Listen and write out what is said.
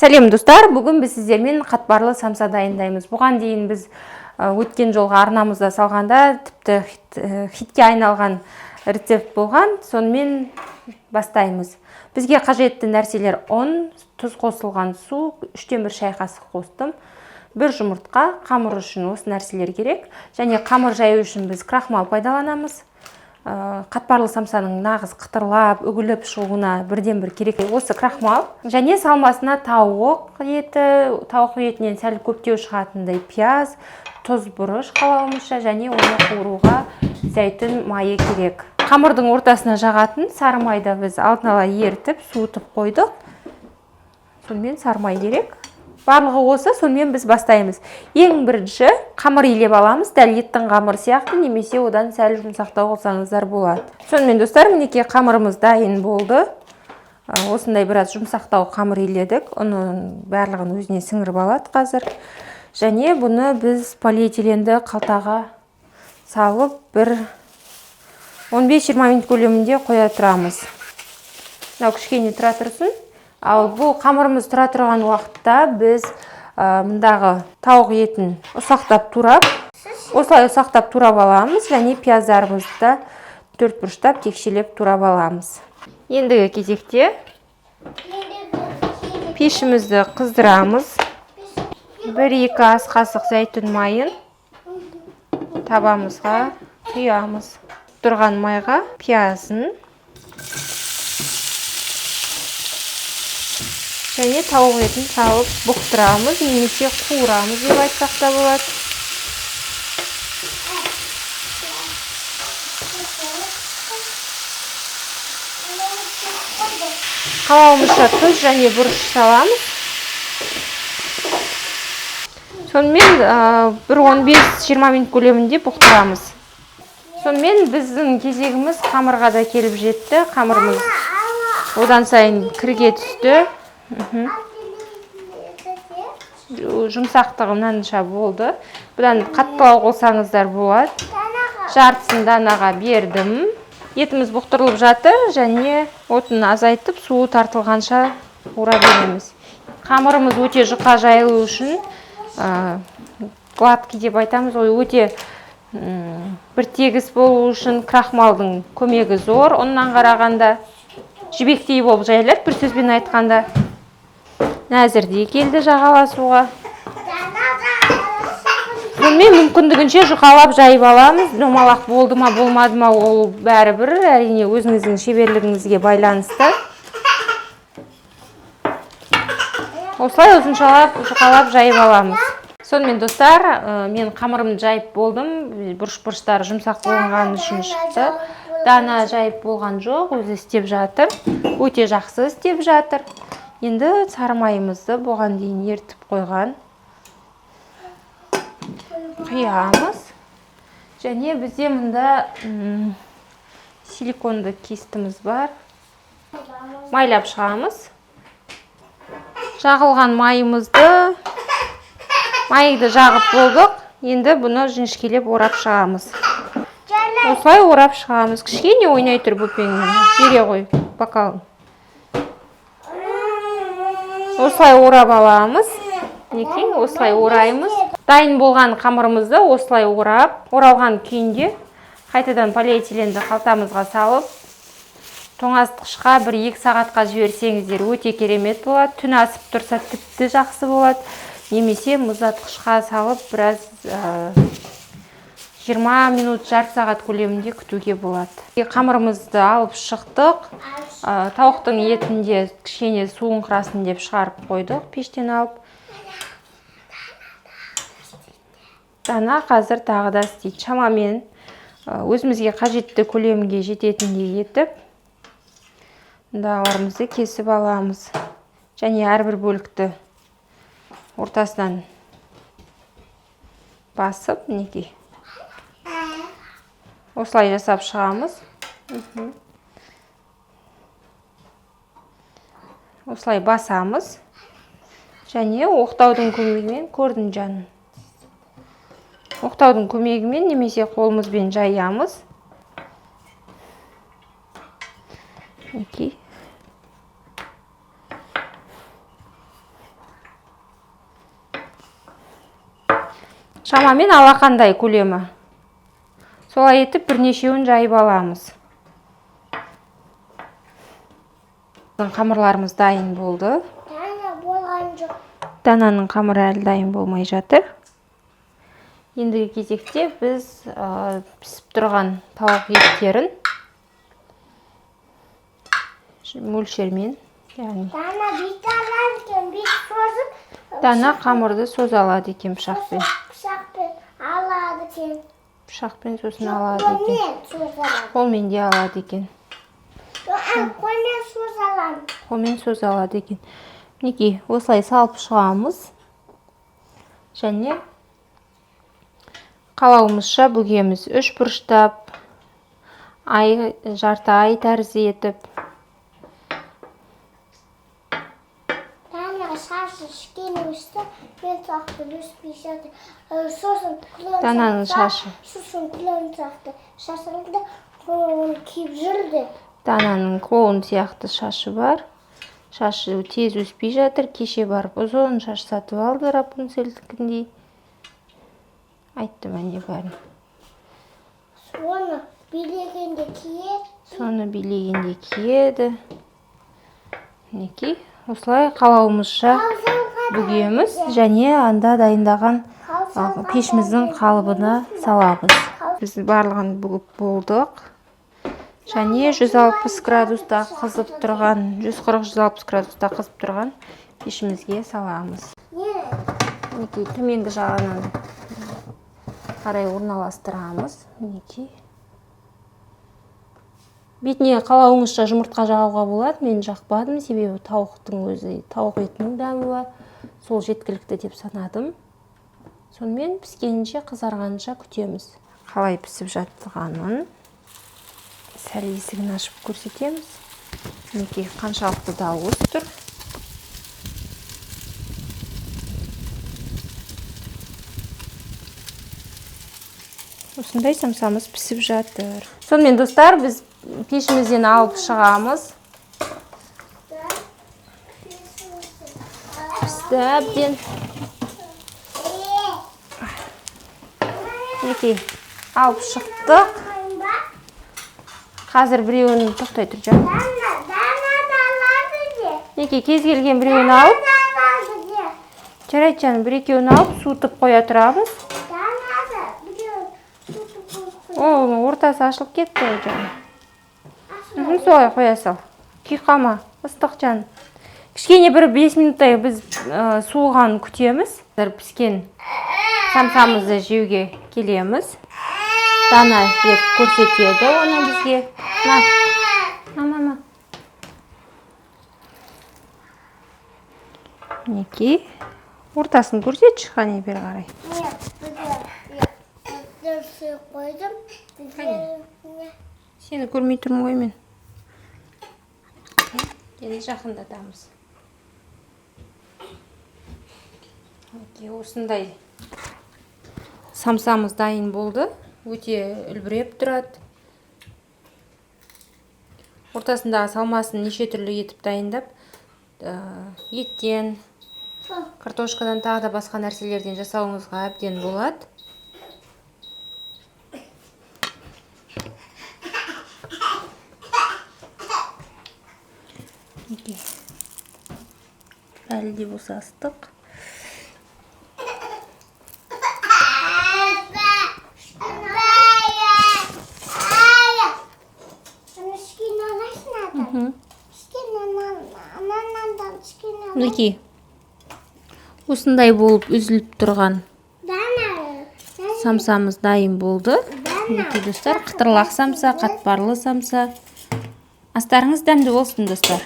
Сәлем достар, бүгін біз сіздермен қатпарлы самса дайындаймыз. Бұған дейін біз өткен жолғы арнамызда салғанда тіпті хитке айналған рецепт болған. Сонымен бастаймыз. Бізге қажетті нәрселер: ұн, тұз қосылған су, 3-1 шай қасық қостым, 1 жұмыртқа. Қамыр үшін осы нәрселер керек. Және қамыр жаю үшін біз крахмал пайдаланамыз. Қатпарлы самсаның нағыз қытырлап, үгіліп шығуына бірден-бір керек осы крахмал. Және салмасына тауық етінен сәл көптеу шығатындай пияз, тұз, бұрыш қалауымызша, және оны қуыруға зәйтүн майы керек. Қамырдың ортасына жағатын сары майды біз алдын ала ертіп, суытып қойдық. Сонымен сары май керек. Барлығы осы, сонымен біз бастаймыз. Ең бірінші қамыр илеп аламыз. Дәл еттің қамыр сияқты, немесе одан сәл жұмсақтау қылсаңыздар болады. Сонымен достар, мінекей қамырымыз дайын болды. Осындай біраз жұмсақтау қамыр иледік. Оның барлығын өзіне сіңіріп алады қазір. Және бұны біз полиэтиленді қалтаға салып, бір 15-20 минут көлемінде қоя тұрамыз. Мынау кішкене тұра тұрсын. Ал бұл қамырымыз тұра тұрған уақытта біз мұндағы тауық етін ұсақтап турап, осылай ұсақтап турап аламыз. Және пияздарымызды 4 бұрыштап текшелеп турап аламыз. Ендігі кезекте пешімізді қыздырамыз. 1-2 ас қасық зәйтүн майын табамызға құямыз. Тұрған майға пиязын және тауық етін салып бұқтырамыз, немесе қуырамыз деп айтсақ та болады. Қалауымызша тұз және бұрыш саламыз. Сонымен бір 15-20 минут көлемінде бұқтырамыз. Сонымен біздің кезегіміз қамырға да келіп жетті. Қамырымыз одан сайын кірге түсті. Жұмсақтығы мынанша болды. Бұдан қаттылау қосаңыздар болады. Жартысын данаға бердім. Етіміз бұқтырылып жатыр, және отын азайтып, суы тартылғанша қуыра береміз. Қамырымыз өте жұқа жайылу үшін, гладкий деп айтамыз, өте бір тегіс болу үшін крахмалдың көмегі зор. Оннан қарағанда жібектей болып жайылады, бір сөзбен айтқанда. Нәзірде келді жағаласуға. Сонымен мүмкіндігінше жұқалап жайып аламыз. Домалақ болды ма, болмады ма, ол бәрібір, әрине өзіңіздің шеберлігіңізге байланысты. Осылай ұзыншалап, жұқалап жайып аламыз. Сонымен достар, мен қамырымды жайып болдым. Бұрыш-бұрыштары жұмсақ болған үшін шықты. Дана жайып болған жоқ, өзі істеп жатыр. Өте жақсы істеп жатыр. Енді сары майымызды бұған дейін ертіп қойған құямыз. Және бізде мұнда силиконды кистіміз бар. Майлап шығамыз. Жағылған майымызды жағып болдық. Енді бұны жіңішкелеп орап шығамыз. Осылай орап шығамыз. Кішкене ойнай тұр бөпеңмен. Бере қой бокалын. Осылай орап аламыз. Некең, осылай ораймыз. Дайын болған қамырымызды осылай орап, оралған күйінде қайтадан полиэтиленді қалтамызға салып, тоңазытқышқа 1-2 сағатқа жіберсеңіздер өте керемет болады. Түн асып тұрса тіпті жақсы болады. Немесе мұздатқышқа салып біраз 20 минут, жарты сағат көлемінде күтуге болады. Қамырымызды алып шықтық. Тауықтың етінде кішкене суын құрасын деп шығарып қойдық, пештен алып. Дана қазір тағы да істейді. Шамамен өзімізге қажетті көлемге жететіндей етіп, дағарымызды кесіп аламыз. Және әрбір бөлікті ортасынан басып, неге осылай жасап шығамыз. Осылай басамыз. Және оқтаудың көмегімен, көрдің жанын. Оқтаудың көмегімен немесе қолымызбен жаямыз. Шамамен алақандай көлемі. Солай етіп бірнешеуін жайып аламыз. Қамырларымыз дайын болды. Дана болған жоқ. Дананың қамыры әлі дайын болмай жатыр. Ендігі кезекте біз пісіп тұрған тауық еттерін мөлшермен, яғни Дана бит алады екен, бит созып. Дана қамырды соза алады екен пышақпен. Пышақпен алады екен. Пышақпен сосын алады екен. Қолмен соза алады. Қолмен де алады екен. Қолмен соза алады. Қолмен соза алады екен. Мінекей, осылай салып шығамыз. Және қалауымызша бүгеміз 3 бұрыштап, жарты ай тәрізді етіп. Дана шашы кішкене өсті, мен сақты өспей жатыр. Сосын күлін Дананың шашы. Сосын күлін сақты. Шашылды, оны киіп жүрді. Дананың клоун сияқты шашы бар. Шашы тез өспей жатыр. Кеше барып ұзын шаш сатып алды Рапунцельдікіндей. Айтты мәне бәрін. Соны билегенде киеді. Соны билегенде киеді. Мінекей, осылай қалауымызша бүгеміз және анда дайындаған пешіміздің қалыбына саламыз. Біз барлығын бүгіп болдық. Және 160 градуста қызып тұрған, 140-160 градуста қызып тұрған пешімізге саламыз. Мінекей, төменгі жағынан қарай орналастырамыз. Мінекей. Бетіне қалауыңызша жұмыртқа жағуға болады. Мен жақпадым, себебі тауықтың өзі, тауық етінің дәмі бар. Сол жеткілікті деп санадым. Сонымен піскенінше, қызарғанша күтеміз. Қалай пісіп жатқанын сәл есігін ашып көрсетеміз. Мінекей, қаншалықты дауыс тұр. Осындай самсамыз пісіп жатыр. Сонымен достар, біз пешімізден алып шығамыз. Пісті әбден. Мінекей, алып шықтық. Қазір біреуін тоқтай тұр жан. Мінекей, кез келген біреуін алып. Жарайды жаным, бір-екеуін алып суытып қоя тұрамыз. Ол ортасы ашылып кетті жаным. Солай қоя сал. Күйқама, ыстық жаным. Кішкене бір 5 минуттай біз суығанын күтеміз. Піскен самсамызды жеуге келеміз. Дана жеп көрсетеді оны бізге. Мама. Мінекей, ортасын көрсетші, қане бері қарай. Қойдым. Сені көрмей тұрмын ғой мен. Енді жақындатамыз. Осындай самсамыз дайын болды. Өте үлбіреп тұрады. Ортасындағы салмасын неше түрлі етіп дайындап, еттен, картошкадан тағы да басқа нәрселерден жасауыңызға әбден болады. Әлі де болса ыстық. Мінекей, осындай болып үзіліп тұрған самсамыз дайын болды. Мінекей достар, қытырлақ самса, қатпарлы самса. Астарыңыз дәмді болсын достар.